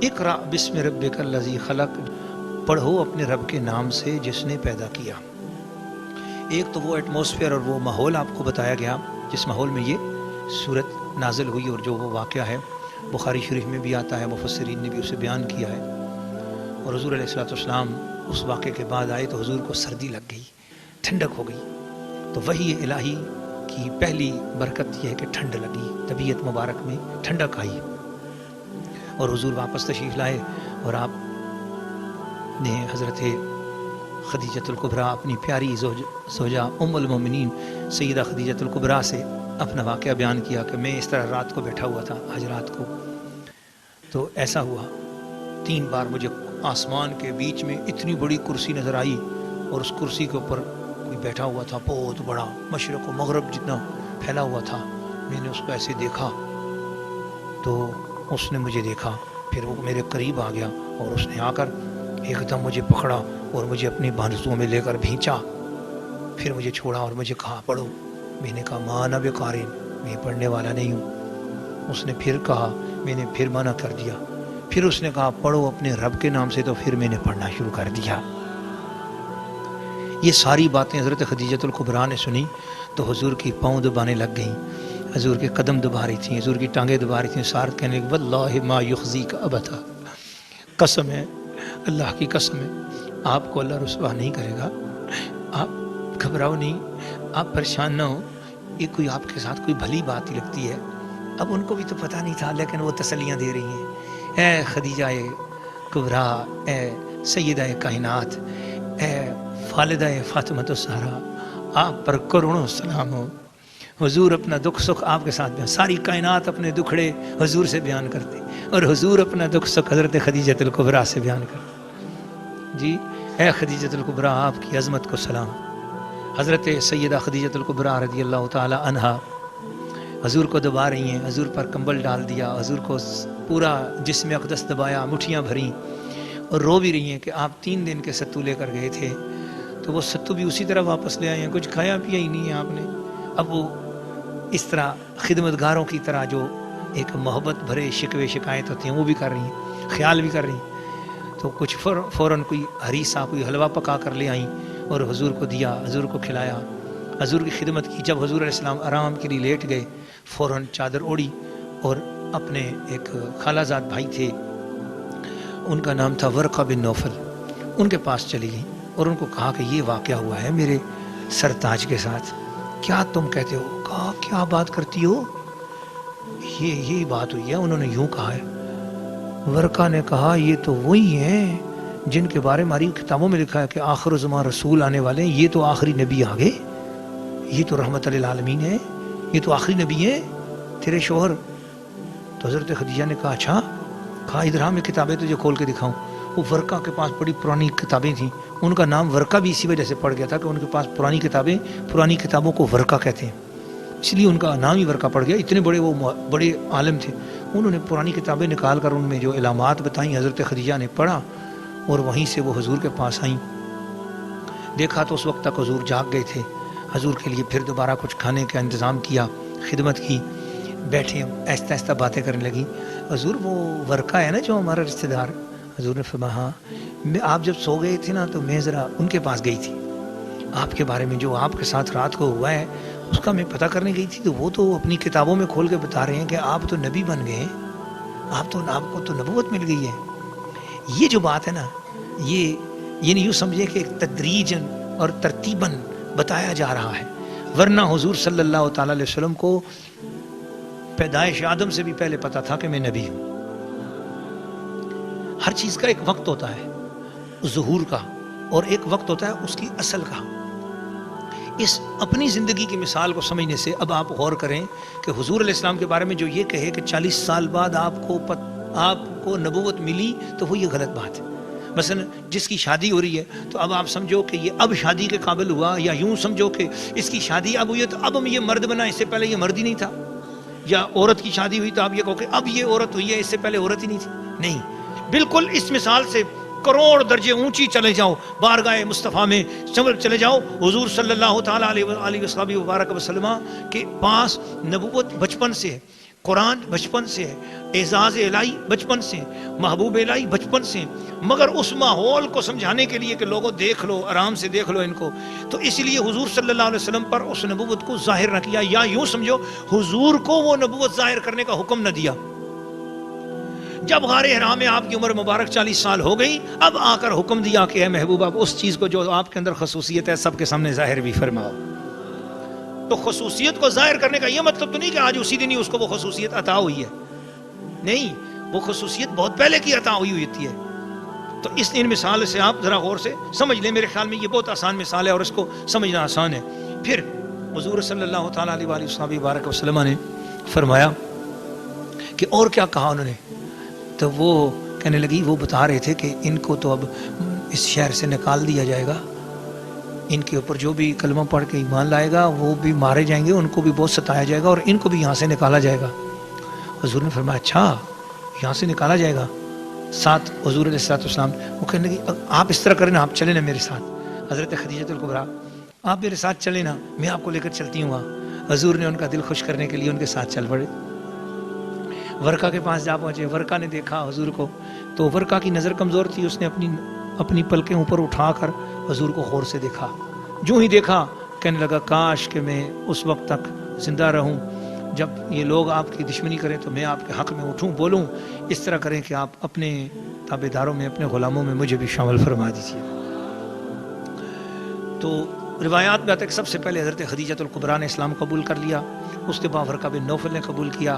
اقرأ بسم ربک الذی خلق، پڑھو اپنے رب کے نام سے جس نے پیدا کیا۔ ایک تو وہ ایٹماسفیئر اور وہ ماحول آپ کو بتایا گیا جس ماحول میں یہ صورت نازل ہوئی، اور جو وہ واقعہ ہے بخاری شریف میں بھی آتا ہے، مفسرین نے بھی اسے بیان کیا ہے۔ اور حضور علیہ الصلوۃ والسلام اس واقعے کے بعد آئے تو حضور کو سردی لگ گئی، ٹھنڈک ہو گئی۔ تو وحی الہی کی پہلی برکت یہ ہے کہ ٹھنڈ لگی، طبیعت مبارک میں ٹھنڈک آئی، اور حضور واپس تشریف لائے، اور آپ نے حضرت خدیجۃ الکبریٰ اپنی پیاری زوجہ ام المومنین سیدہ خدیجۃ الکبریٰ سے اپنا واقعہ بیان کیا کہ میں اس طرح رات کو بیٹھا ہوا تھا، آج رات کو تو ایسا ہوا 3 بار مجھے آسمان کے بیچ میں اتنی بڑی کرسی نظر آئی، اور اس کرسی کے اوپر کوئی بیٹھا ہوا تھا بہت بڑا، مشرق و مغرب جتنا پھیلا ہوا تھا۔ میں نے اس کو ایسے دیکھا تو اس نے مجھے دیکھا، پھر وہ میرے قریب آ گیا، اور اس نے آ کر ایک دم مجھے پکڑا اور مجھے اپنی بازوؤں میں لے کر بھینچا، پھر مجھے چھوڑا اور مجھے کہا پڑھو۔ میں نے کہا ما انا بقارئ، میں پڑھنے والا نہیں ہوں۔ اس نے پھر کہا، میں نے پھر منع کر دیا، پھر اس نے کہا پڑھو اپنے رب کے نام سے، تو پھر میں نے پڑھنا شروع کر دیا۔ یہ ساری باتیں حضرت خدیجۃ الکبریٰ نے سنی تو حضور کی پاؤں دبانے لگ گئیں، حضور کے قدم دبا رہی تھیں، حضور کی ٹانگیں دبا رھی تھیں، ساتھ کہنے لگی واللہ ما یخزیک ابدا، قسم ہے اللہ کی قسم ہے آپ کو اللہ رسوا نہیں کرے گا، آپ گھبراؤ نہیں، آپ پریشان نہ ہو، یہ کوئی آپ کے ساتھ کوئی بھلی بات ہی لگتی ہے۔ اب ان کو بھی تو پتہ نہیں تھا، لیکن وہ تسلیاں دے رہی ہیں، اے خدیجہ کبریٰ، اے سیدہ کائنات، اے والدہ فاطمہ الزہرا، آپ پر کروڑوں سلام ہو۔ حضور اپنا دکھ سکھ آپ کے ساتھ بیان، ساری کائنات اپنے دکھڑے حضور سے بیان کرتے، اور حضور اپنا دکھ سکھ حضرت خدیجۃ الکبریٰ سے بیان کرتے۔ جی اے خدیجۃ الکبریٰ، آپ کی عظمت کو سلام۔ حضرت سیدہ خدیجۃ الکبریٰ رضی اللہ تعالی عنہا حضور کو دبا رہی ہیں، حضور پر کمبل ڈال دیا، حضور کو پورا جسم اقدس دبایا، مٹھیاں بھریں، اور رو بھی رہی ہیں کہ آپ 3 دن کے ستو لے کر گئے تھے، تو وہ ستو بھی اسی طرح واپس لے آئے ہیں، کچھ کھایا پیا ہی نہیں ہے آپ نے۔ اب وہ اس طرح خدمتگاروں کی طرح جو ایک محبت بھرے شکوے شکایت ہوتے ہیں وہ بھی کر رہی ہیں، خیال بھی کر رہی ہیں، تو کچھ فوراً کوئی ہریسہ، کوئی حلوہ پکا کر لے آئیں اور حضور کو دیا، حضور کو کھلایا، حضور کی خدمت کی۔ جب حضور علیہ السلام آرام کے لیے لیٹ گئے، فوراً چادر اوڑی اور اپنے ایک خالہ زاد بھائی تھے، ان کا نام تھا ورقہ بن نوفل، ان کے پاس چلی گئیں اور ان کو کہا کہ یہ واقعہ ہوا ہے میرے سرتاج کے ساتھ، کیا تم کہتے ہو؟ کہا کیا بات کرتی ہو؟ یہ بات ہوئی ہے۔ انہوں نے یوں کہا ہے، ورقہ نے کہا یہ تو وہی ہیں جن کے بارے ہماری کتابوں میں لکھا ہے کہ آخر الزمان رسول آنے والے ہیں، یہ تو آخری نبی آ گئے، یہ تو رحمت للعالمین ہے، یہ تو آخری نبی ہیں تیرے شوہر۔ تو حضرت خدیجہ نے کہا اچھا، کہا ادھر میں کتابیں تجھے کھول کے دکھاؤں۔ وہ ورقہ کے پاس بڑی پرانی کتابیں تھیں، ان کا نام ورقہ بھی اسی وجہ سے پڑ گیا تھا کہ ان کے پاس پرانی کتابیں، پرانی کتابوں کو ورقہ کہتے ہیں، اس لیے ان کا نام ہی ورقہ پڑ گیا۔ اتنے بڑے وہ بڑے عالم تھے، انہوں نے پرانی کتابیں نکال کر ان میں جو علامات بتائیں حضرت خدیجہ نے پڑھا، اور وہیں سے وہ حضور کے پاس آئیں۔ دیکھا تو اس وقت تک حضور جاگ گئے تھے، حضور کے لیے پھر دوبارہ کچھ کھانے کا انتظام کیا، خدمت کی، بیٹھے آہستہ آہستہ باتیں کرنے لگی۔ حضور وہ ورقہ ہے نا جو ہمارا رشتہ دار، حضور نے فرمایا ہاں، آپ جب سو گئے تھے نا تو میں ذرا ان کے پاس گئی تھی، آپ کے بارے میں جو آپ کے ساتھ رات کو ہوا ہے اس کا میں پتہ کرنے گئی تھی، تو وہ تو اپنی کتابوں میں کھول کے بتا رہے ہیں کہ آپ تو نبی بن گئے ہیں، آپ کو تو نبوت مل گئی ہے۔ یہ جو بات ہے نا، یہ یعنی یوں سمجھے کہ تدریجاً اور ترتیباً بتایا جا رہا ہے، ورنہ حضور صلی اللہ تعالی علیہ وسلم کو پیدائش آدم سے بھی پہلے پتا تھا کہ میں نبی ہوں۔ ہر چیز کا ایک وقت ہوتا ہے ظہور کا، اور ایک وقت ہوتا ہے اس کی اصل کا۔ اس اپنی زندگی کی مثال کو سمجھنے سے اب آپ غور کریں کہ حضور علیہ السلام کے بارے میں جو یہ کہے کہ 40 سال بعد آپ کو نبوت ملی، تو وہ یہ غلط بات ہے۔ مثلا جس کی شادی ہو رہی ہے تو اب آپ سمجھو کہ یہ اب شادی کے قابل ہوا، یا یوں سمجھو کہ اس کی شادی اب ہوئی ہے تو اب ہم یہ مرد بنا، اس سے پہلے یہ مرد ہی نہیں تھا، یا عورت کی شادی ہوئی تو آپ یہ کہو کہ اب یہ عورت ہوئی ہے، اس سے پہلے عورت ہی نہیں تھی۔ نہیں، بالکل اس مثال سے کروڑ درجے اونچی چلے جاؤ، بارگاہ مصطفیٰ میں چلے جاؤ، حضور صلی اللہ تعالیٰ علیہ وآلہ وسلم کے پاس نبوت بچپن سے ہے۔ قرآن بچپن سے ہے، اعزاز الہی بچپن سے، محبوب الہی بچپن سے، مگر اس ماحول کو سمجھانے کے لیے کہ لوگوں دیکھ لو، آرام سے دیکھ لو ان کو، تو اس لیے حضور صلی اللہ علیہ وسلم پر اس نبوت کو ظاہر نہ کیا، یا یوں سمجھو حضور کو وہ نبوت ظاہر کرنے کا حکم نہ دیا۔ جب غار حرا میں آپ کی عمر مبارک 40 سال ہو گئی، اب آ کر حکم دیا کہ اے محبوب آپ اس چیز کو جو آپ کے اندر خصوصیت ہے سب کے سامنے ظاہر بھی فرماؤ۔ تو خصوصیت کو ظاہر کرنے کا یہ مطلب تو نہیں کہ آج اسی دن ہی اس کو وہ خصوصیت عطا ہوئی ہے، نہیں، وہ خصوصیت بہت پہلے کی عطا ہوئی ہوتی ہے۔ تو اس ان مثال سے آپ ذرا غور سے سمجھ لیں، میرے خیال میں یہ بہت آسان مثال ہے اور اس کو سمجھنا آسان ہے۔ پھر حضور صلی اللہ تعالیٰ علیہ وآلہ وبارک وسلم نے فرمایا کہ اور کیا کہا انہوں نے، تو وہ کہنے لگی، وہ بتا رہے تھے کہ ان کو تو اب اس شہر سے نکال دیا جائے گا، ان کے اوپر جو بھی کلمہ پڑھ کے ایمان لائے گا وہ بھی مارے جائیں گے، ان کو بھی بہت ستایا جائے گا اور ان کو بھی یہاں سے نکالا جائے گا۔ حضور نے فرمایا اچھا یہاں سے نکالا جائے گا؟ ساتھ حضور علیہ السلام وہ کہنے لگی آپ اس طرح کریں نا، آپ چلیں نا میرے ساتھ، حضرت خدیجہ الکبریٰ آپ میرے ساتھ چلیں نا، میں آپ کو لے کر چلتی ہوں وہاں۔ حضور نے ان کا دل خوش کرنے کے لیے ان کے ساتھ چل پڑے، ورقہ کے پاس جا پہنچے۔ ورقہ نے دیکھا حضور کو، تو ورقہ کی نظر کمزور تھی، اس نے اپنی پلکیں اوپر اٹھا کر حضور کو غور سے دیکھا، جو ہی دیکھا کہنے لگا کاش کہ میں اس وقت تک زندہ رہوں جب یہ لوگ آپ کی دشمنی کریں تو میں آپ کے حق میں اٹھوں بولوں، اس طرح کریں کہ آپ اپنے تابعداروں میں، اپنے غلاموں میں مجھے بھی شامل فرما دیجیے۔ تو روایات میں آتا ہے کہ سب سے پہلے حضرت خدیجہ الکبریٰ نے اسلام قبول کر لیا، اس کے بعد ورقہ بن نوفل نے قبول کیا۔